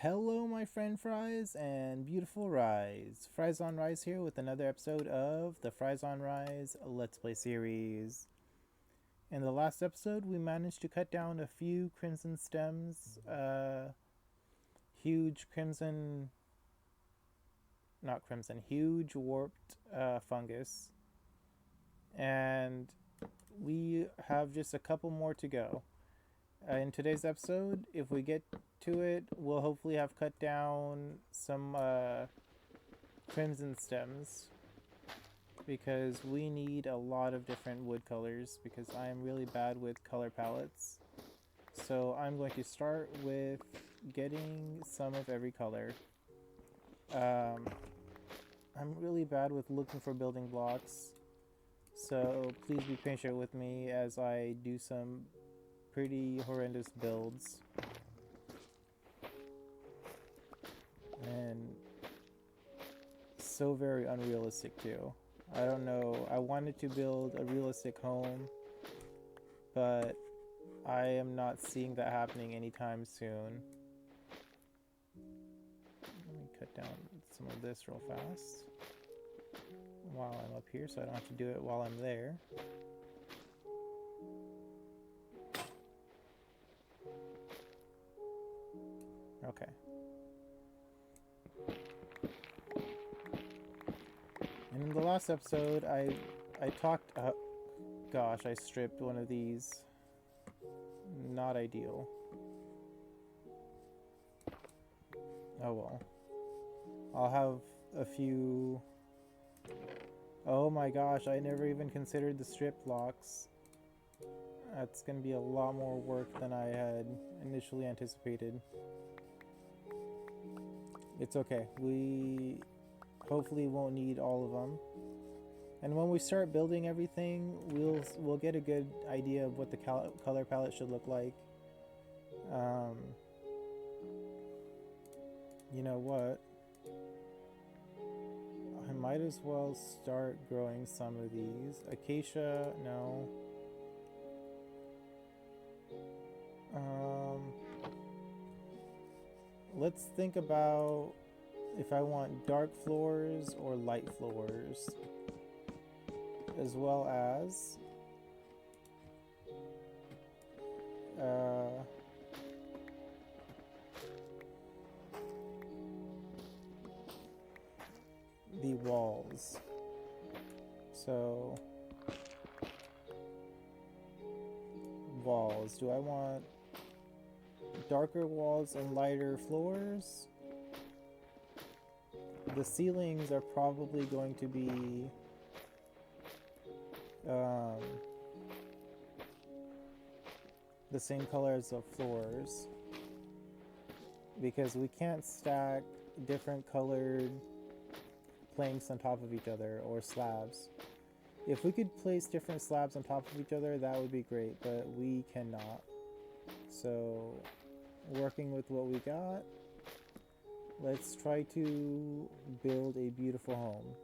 Hello, my friend Fries and beautiful Ryes. Fries on Ryes here with another episode of the Fries on Ryes Let's Play series. In the last episode, we managed to cut down a few crimson stems, huge crimson, not crimson, huge warped fungus, and we have just a couple more to go. In today's episode, if we get to it, we'll hopefully have cut down some crimson stems because we need a lot of different wood colors because I am really bad with color palettes. So I'm going to start with getting some of every color. I'm really bad with looking for building blocks, so please be patient with me as I do some pretty horrendous builds. And so very unrealistic too. I don't know. I wanted to build a realistic home, but I am not seeing that happening anytime soon. Let me cut down some of this real fast while I'm up here so I don't have to do it while I'm there. Okay. And in the last episode, I talked. Gosh, I stripped one of these. Not ideal. Oh well. I'll have a few. Oh my gosh, I never even considered the strip blocks. That's gonna be a lot more work than I had initially anticipated. It's okay. We hopefully won't need all of them. And when we start building everything, we'll get a good idea of what the color palette should look like. You know what? I might as well start growing some of these. Acacia, no. Let's think about if I want dark floors or light floors, as well as the walls. So walls, do I want darker walls and lighter floors? The ceilings are probably going to be the same color as the floors because we can't stack different colored planks on top of each other or slabs. If we could place different slabs on top of each other, that would be great, but we cannot. So working with what we got, let's try to build a beautiful home.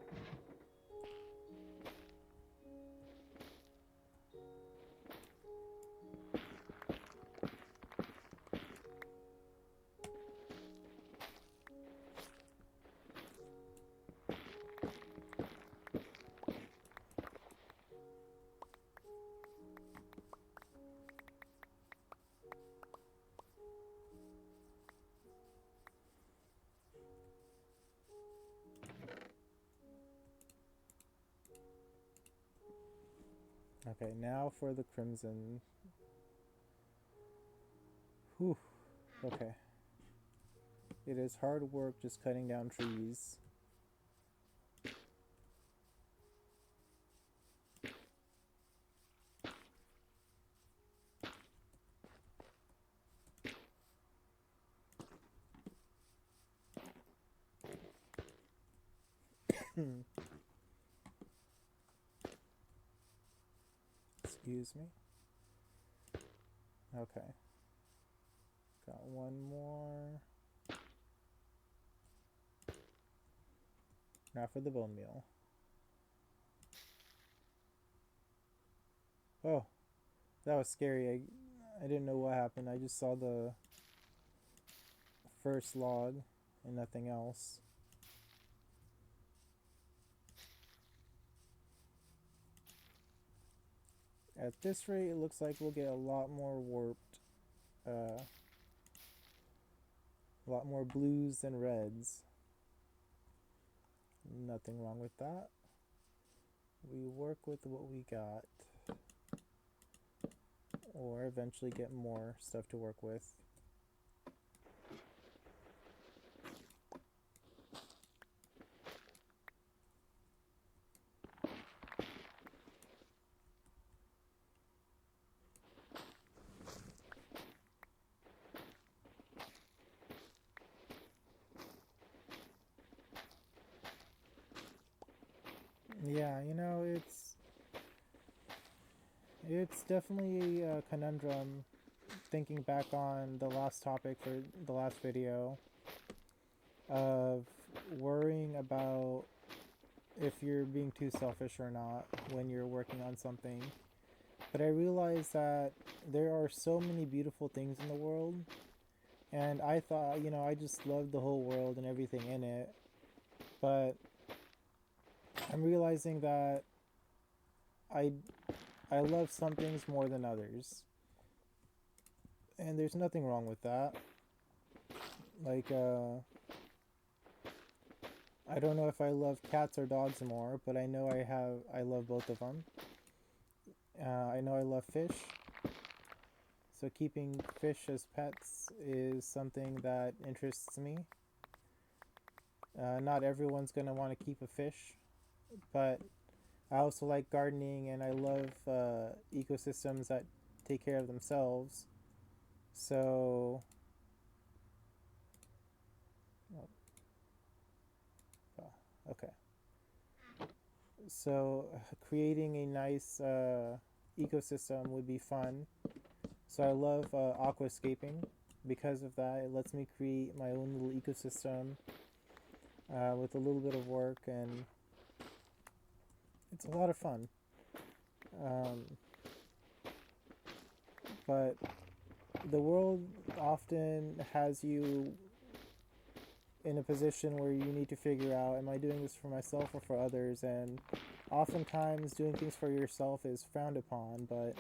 Okay, now for the crimson. Whew. Okay. It is hard work just cutting down trees. Excuse me. Okay. Got one more. Now for the bone meal. Oh, that was scary. I didn't know what happened. I just saw the first log and nothing else. At this rate, it looks like we'll get a lot more warped, a lot more blues than reds. Nothing wrong with that. We work with what we got, or eventually get more stuff to work with. Yeah, it's definitely a conundrum thinking back on the last topic for the last video of worrying about if you're being too selfish or not when you're working on something. But I realized that there are so many beautiful things in the world, and I thought, I just loved the whole world and everything in it. But I'm realizing that I I love some things more than others, and there's nothing wrong with that. Like, I don't know if I love cats or dogs more, but I love both of them. I know I love fish, so keeping fish as pets is something that interests me. Not everyone's gonna want to keep a fish, but I also like gardening and I love ecosystems that take care of themselves. So, okay. So, creating a nice ecosystem would be fun. So, I love aquascaping. Because of that, it lets me create my own little ecosystem with a little bit of work, and it's a lot of fun. Um, but the world often has you in a position where you need to figure out, am I doing this for myself or for others? And oftentimes doing things for yourself is frowned upon, but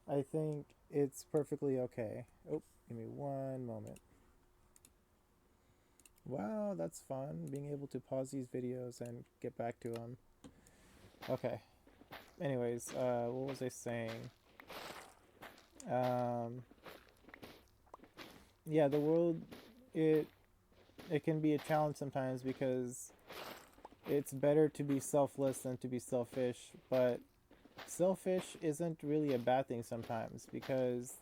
I think it's perfectly okay. Oh, give me one moment. Wow, that's fun, being able to pause these videos and get back to them. Okay. Anyways, what was I saying? Um, yeah, the world, it it can be a challenge sometimes because it's better to be selfless than to be selfish, but selfish isn't really a bad thing sometimes because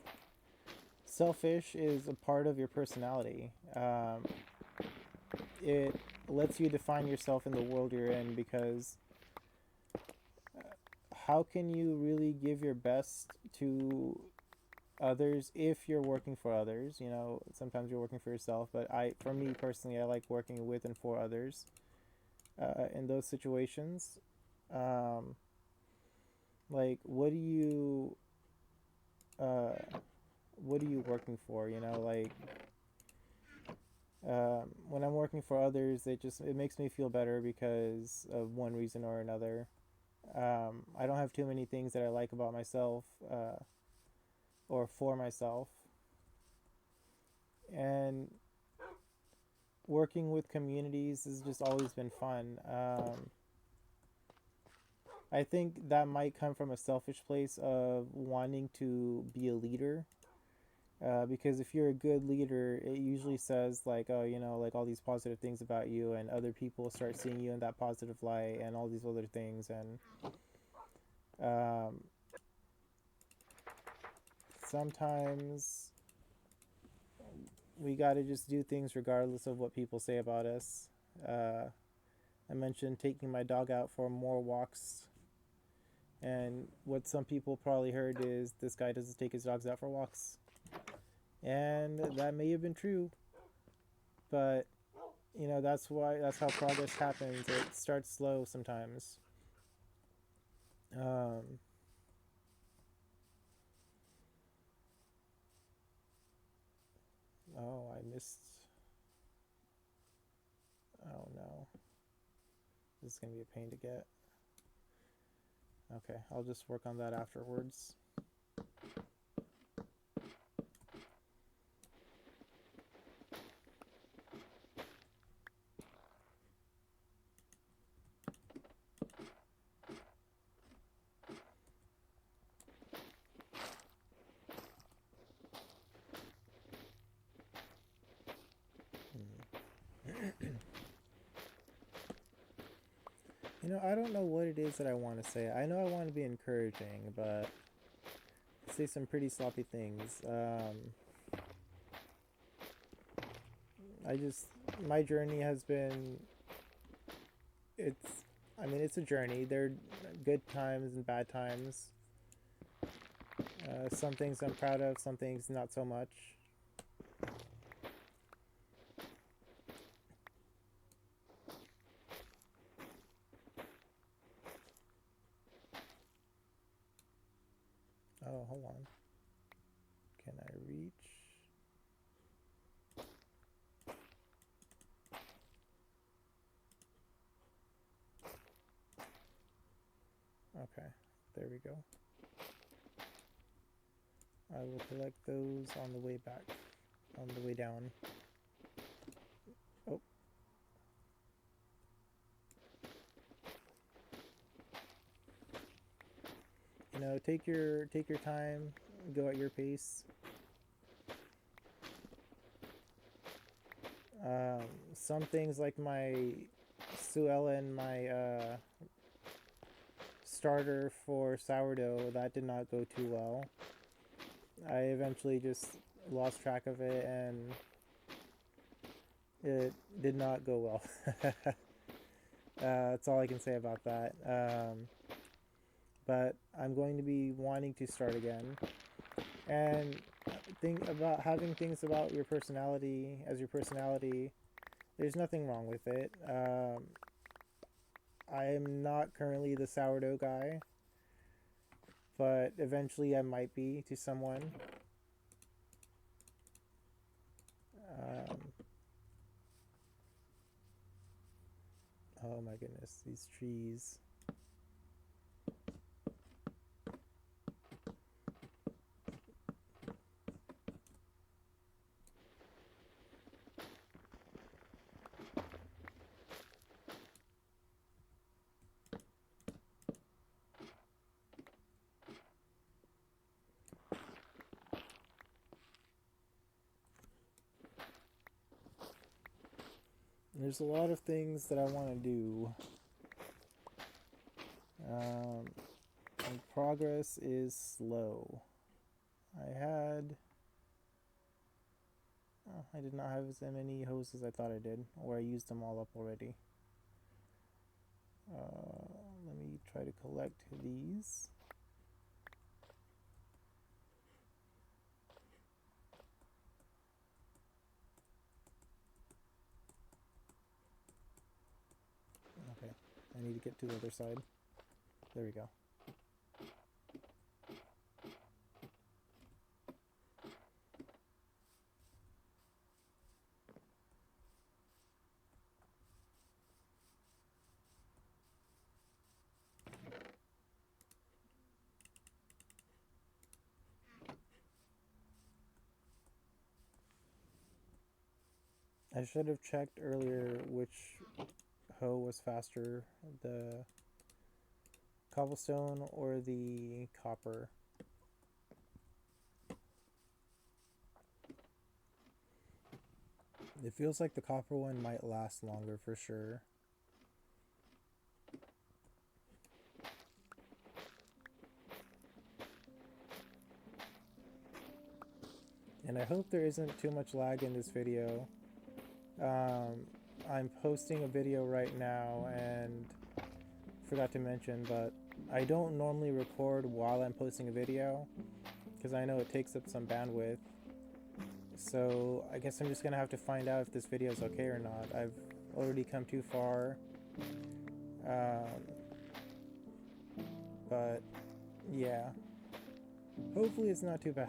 selfish is a part of your personality. It lets you define yourself in the world you're in because how can you really give your best to others if you're working for others? Sometimes you're working for yourself, but for me personally, I like working with and for others in those situations. Um, like, uh, what are you working for? Like, when I'm working for others, it makes me feel better because of one reason or another. I don't have too many things that I like about myself or for myself, and working with communities has just always been fun. I think that might come from a selfish place of wanting to be a leader. Because if you're a good leader, it usually says like, oh, like all these positive things about you, and other people start seeing you in that positive light, and all these other things, and um, sometimes we got to just do things regardless of what people say about us. I mentioned taking my dog out for more walks, and what some people probably heard is this guy doesn't take his dogs out for walks. And that may have been true, but that's how progress happens. It starts slow sometimes. Um, oh, I missed This is going to be a pain to get. Okay, I'll just work on that afterwards. You know, I don't know what it is that I want to say. I know I want to be encouraging, but I say some pretty sloppy things. My journey has been, it's, I mean, it's a journey. There are good times and bad times. Some things I'm proud of, some things not so much. Oh, hold on. Can I reach? Okay, there we go. I will collect those on the way back, on the way down. Oh. You know, take your time, go at your pace. Some things like my Suellen, my starter for sourdough, that did not go too well. I eventually just lost track of it and it did not go well. That's all I can say about that. But I'm going to be wanting to start again. And think about having things about your personality as your personality. There's nothing wrong with it. I am not currently the sourdough guy, but eventually I might be to someone. Oh my goodness, these trees. There's a lot of things that I want to do. And progress is slow. I did not have as many hosts as I thought I did, or I used them all up already. Let me try to collect these. Okay, I need to get to the other side. There we go. I should have checked earlier which hoe was faster, the cobblestone or the copper. It feels like the copper one might last longer for sure. And I hope there isn't too much lag in this video. I'm posting a video right now and forgot to mention, but I don't normally record while I'm posting a video because I know it takes up some bandwidth. So I guess I'm just gonna have to find out if this video is okay or not. I've already come too far. But yeah, hopefully it's not too bad.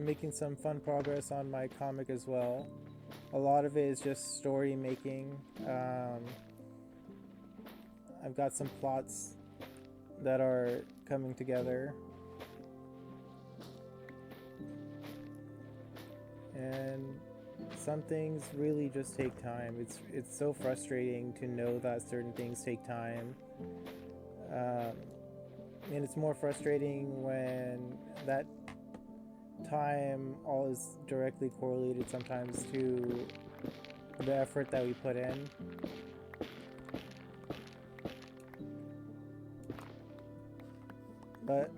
I'm making some fun progress on my comic as well. A lot of it is just story making. I've got some plots that are coming together, and some things really just take time. It's so frustrating to know that certain things take time, um, and it's more frustrating when that time all is directly correlated sometimes to the effort that we put in. But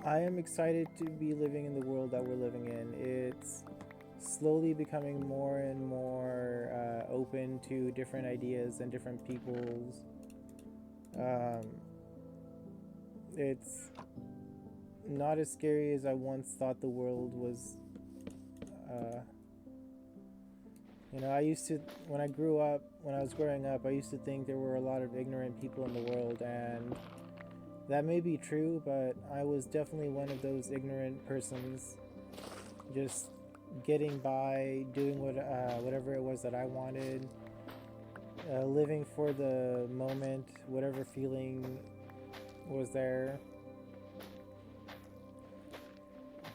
I am excited to be living in the world that we're living in. It's slowly becoming more and more open to different ideas and different peoples. Um, it's not as scary as I once thought the world was. Uh, I used to, when I was growing up, I used to think there were a lot of ignorant people in the world, and that may be true, but I was definitely one of those ignorant persons, just getting by, doing whatever it was that I wanted, living for the moment, whatever feeling was there.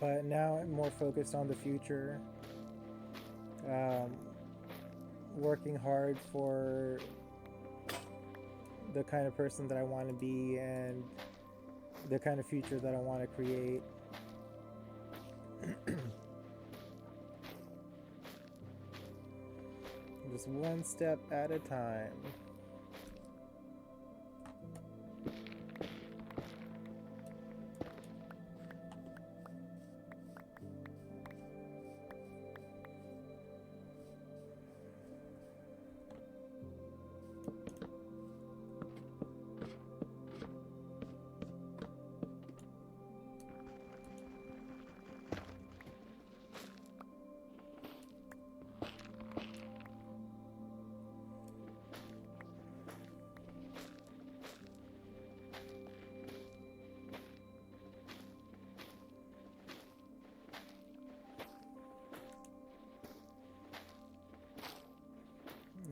But now I'm more focused on the future, um, working hard for the kind of person that I want to be and the kind of future that I want to create. Just one step at a time.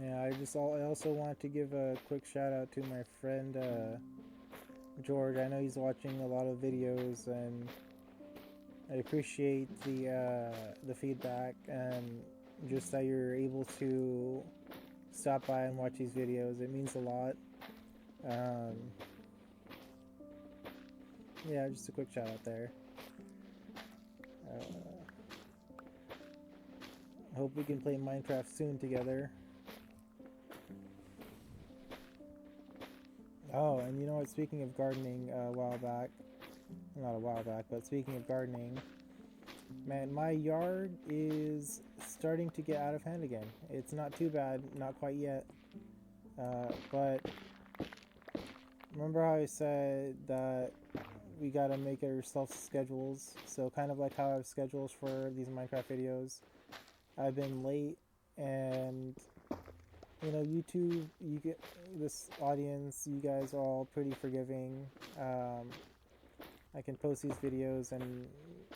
Yeah, I also want to give a quick shout out to my friend George. I know he's watching a lot of videos, and I appreciate the feedback and just that you're able to stop by and watch these videos. It means a lot. Um, yeah, just a quick shout out there. Hope we can play Minecraft soon together. Oh, and you know what? Speaking of gardening, a while back, not a while back, but speaking of gardening, man, my yard is starting to get out of hand again. It's not too bad, not quite yet. But remember how I said that we gotta make ourselves schedules? So kind of like how I have schedules for these Minecraft videos. I've been late, and YouTube, you get this audience. You guys are all pretty forgiving. I can post these videos and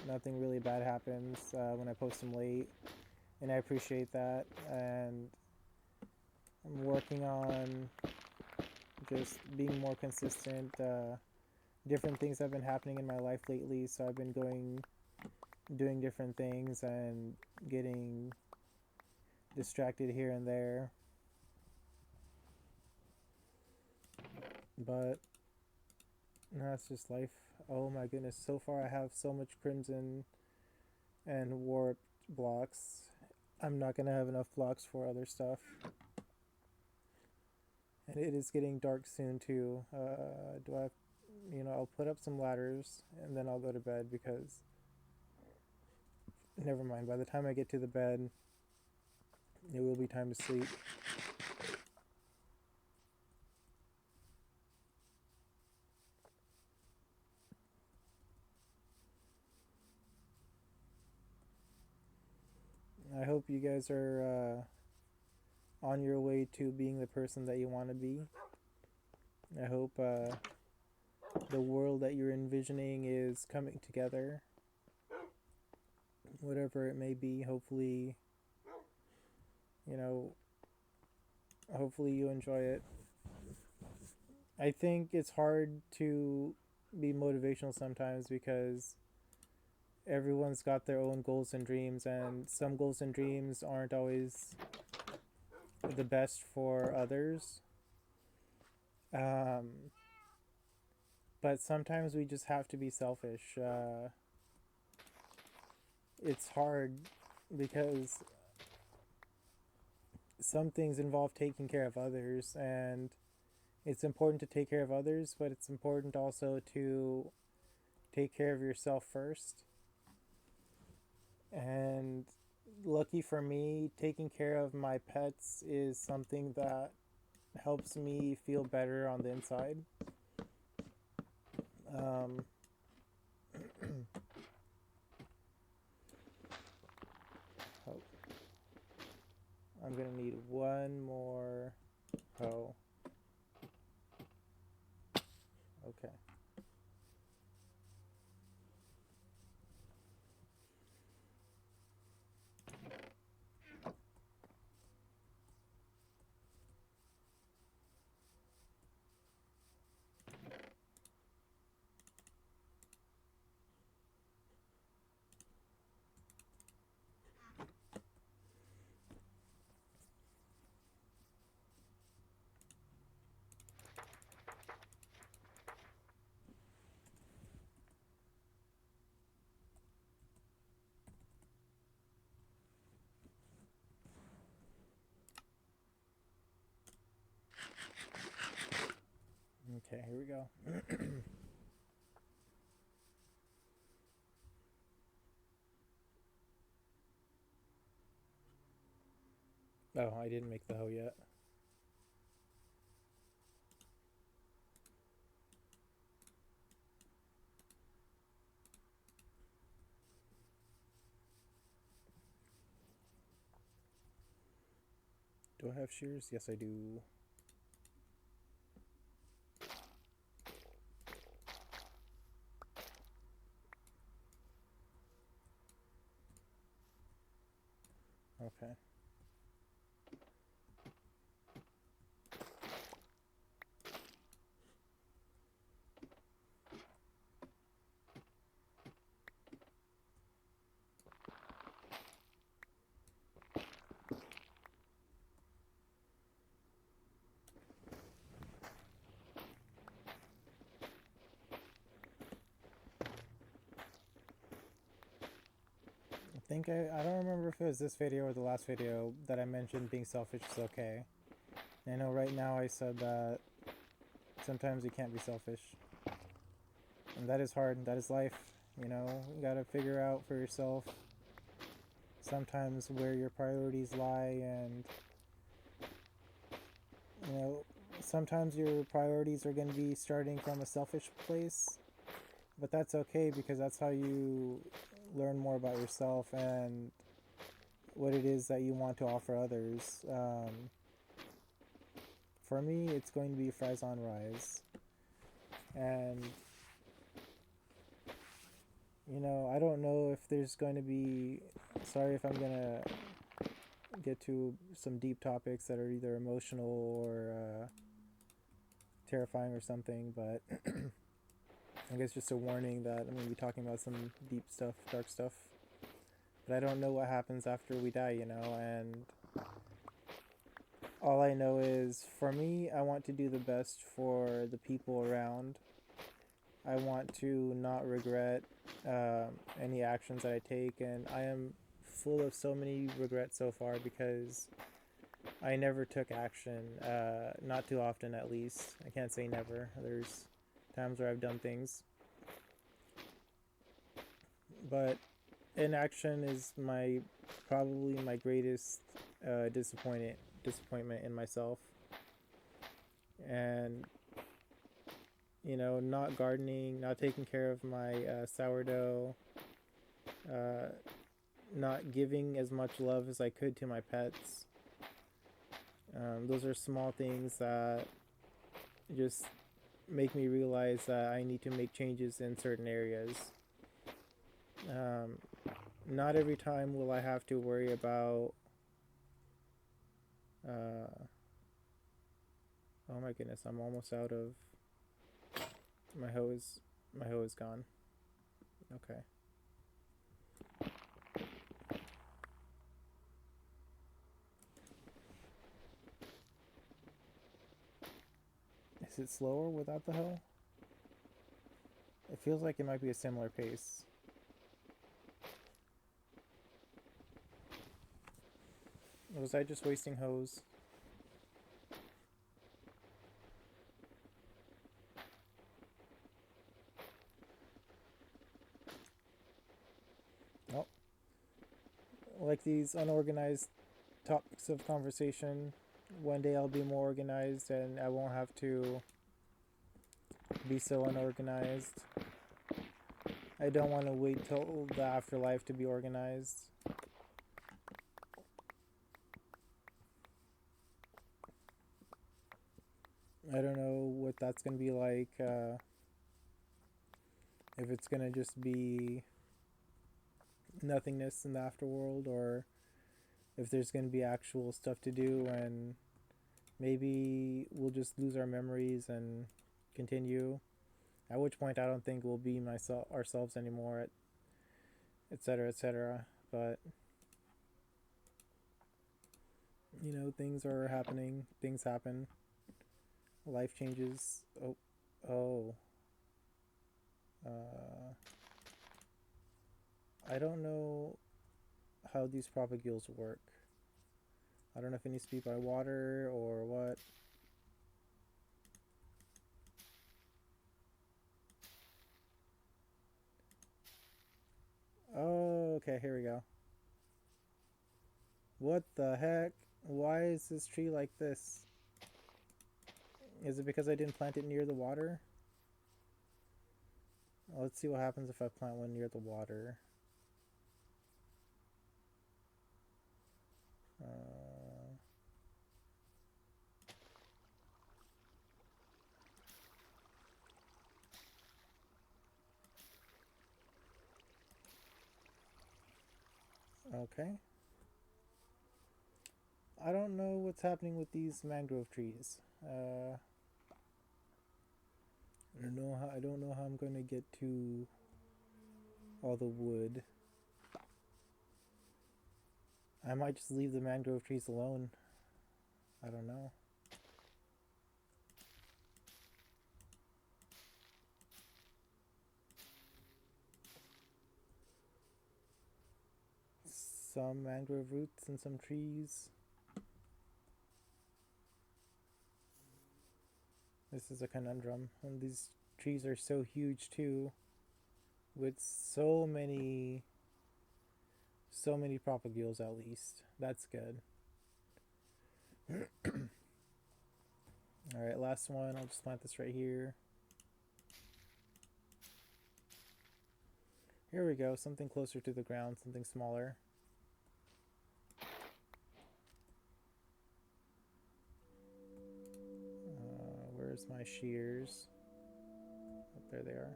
nothing really bad happens when I post them late, and I appreciate that. And I'm working on just being more consistent. Different things have been happening in my life lately, so I've been doing different things and getting distracted here and there. But that's just life. Oh my goodness, so far I have so much crimson and warped blocks. I'm not gonna have enough blocks for other stuff. And it is getting dark soon too. Do I have, I'll put up some ladders and then I'll go to bed, because never mind, by the time I get to the bed, it will be time to sleep. I hope you guys are on your way to being the person that you want to be. I hope the world that you're envisioning is coming together. whatever it may be. Hopefully, you know, hopefully you enjoy it. I think it's hard to be motivational sometimes because everyone's got their own goals and dreams, and some goals and dreams aren't always the best for others. Um, but sometimes we just have to be selfish. It's hard because some things involve taking care of others, and it's important to take care of others, but it's important also to take care of yourself first. And lucky for me, taking care of my pets is something that helps me feel better on the inside. Um, oh, I'm gonna need one more hoe. Okay. Okay, here we go. Oh, I didn't make the hoe yet. Do I have shears? Yes, I do. Okay. I don't remember if it was this video or the last video that I mentioned being selfish is okay. I know right now I said that sometimes you can't be selfish. And that is hard. That is life. You know, you gotta figure out for yourself sometimes where your priorities lie, and, you know, sometimes your priorities are gonna be starting from a selfish place, but that's okay because that's how you learn more about yourself and what it is that you want to offer others. For me, it's going to be fries on Ryes. And, you know, I don't know if there's going to be. Sorry if I'm going to get to some deep topics that are either emotional or terrifying or something, but I guess just a warning that I'm going to be talking about some deep stuff, dark stuff. But I don't know what happens after we die, you know, and all I know is for me, I want to do the best for the people around. I want to not regret any actions that I take, and I am full of so many regrets so far because I never took action, not too often at least. I can't say never. There's times where I've done things, but inaction is probably my greatest disappointment in myself. And, you know, not gardening, not taking care of my sourdough, uh, not giving as much love as I could to my pets. Those are small things that just make me realize that I need to make changes in certain areas. Um, not every time will I have to worry about. Uh, oh my goodness, I'm almost out of my hose. My hoe is gone. Okay. Is it slower without the hoe? It feels like it might be a similar pace. Was I just wasting hose? Nope. Like these unorganized topics of conversation, one day I'll be more organized and I won't have to be so unorganized. I don't want to wait till the afterlife to be organized. I don't know what that's going to be like. If it's going to just be nothingness in the afterworld, or if there's going to be actual stuff to do, and maybe we'll just lose our memories and continue. At which point, I don't think we'll be ourselves anymore, etc., etc. But you know, things are happening. Things happen. Life changes. Oh, oh. I don't know how these propagules work. I don't know if it needs to be by water or what. Oh, okay, here we go. What the heck? Why is this tree like this? Is it because I didn't plant it near the water? Well, let's see what happens if I plant one near the water. Okay. I don't know what's happening with these mangrove trees. I don't know how I'm going to get to all the wood. I might just leave the mangrove trees alone. I don't know. Some mangrove roots and some trees. This is a conundrum. And these trees are so huge too, with so many propagules at least. That's good. Alright, last one. I'll just plant this right here. Here we go. Something closer to the ground, something smaller. Where's my shears? Oh, there they are.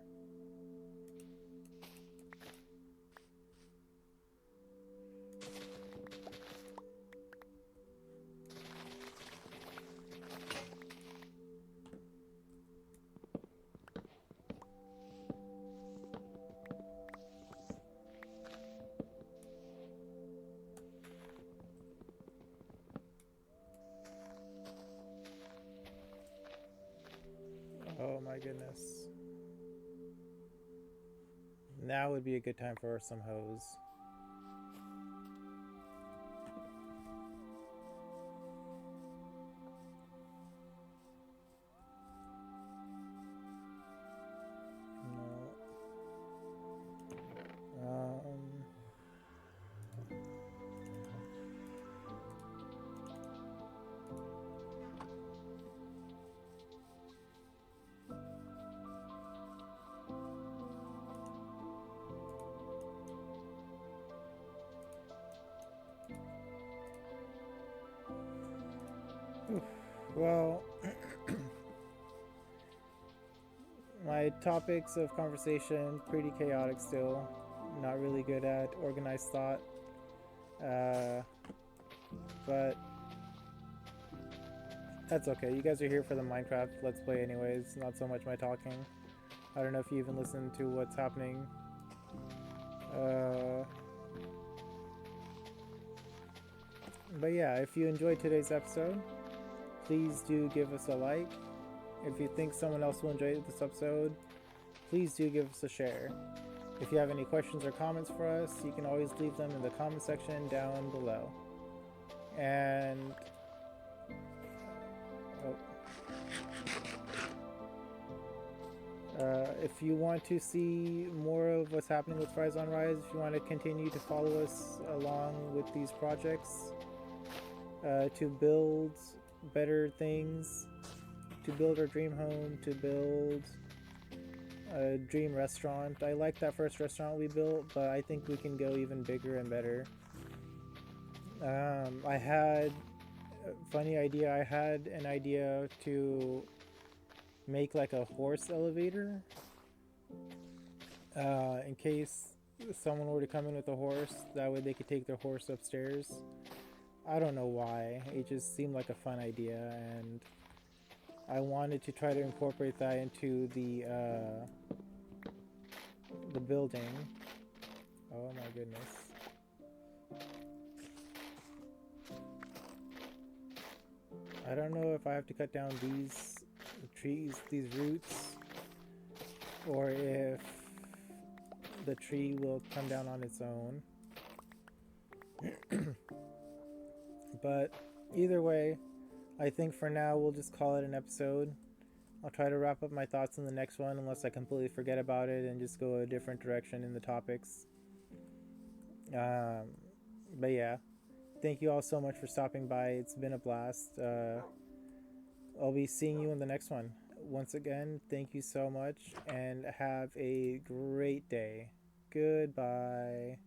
Oh my goodness. Now would be a good time for some hose. No. Well, my topics of conversation pretty chaotic still. not really good at organized thought. Uh, but that's okay. You guys are here for the Minecraft Let's Play anyways, not so much my talking. I don't know if you even listen to what's happening. Uh, but yeah, if you enjoyed today's episode, please do give us a like. If you think someone else will enjoy this episode, please do give us a share. If you have any questions or comments for us, you can always leave them in the comment section down below. And if you want to see more of what's happening with Ryes, if you want to continue to follow us along with these projects to build better things, to build our dream home, to build a dream restaurant. I like that first restaurant we built, but I think we can go even bigger and better. I had a funny idea. I had an idea to make like a horse elevator in case someone were to come in with a horse. That way they could take their horse upstairs. I don't know why. It just seemed like a fun idea, and I wanted to try to incorporate that into the building. Oh my goodness. I don't know if I have to cut down these trees, these roots, or if the tree will come down on its own. But either way, I think for now we'll just call it an episode. I'll try to wrap up my thoughts in the next one unless I completely forget about it and just go a different direction in the topics. But yeah, thank you all so much for stopping by. It's been a blast. I'll be seeing you in the next one. Once again, thank you so much and have a great day. Goodbye.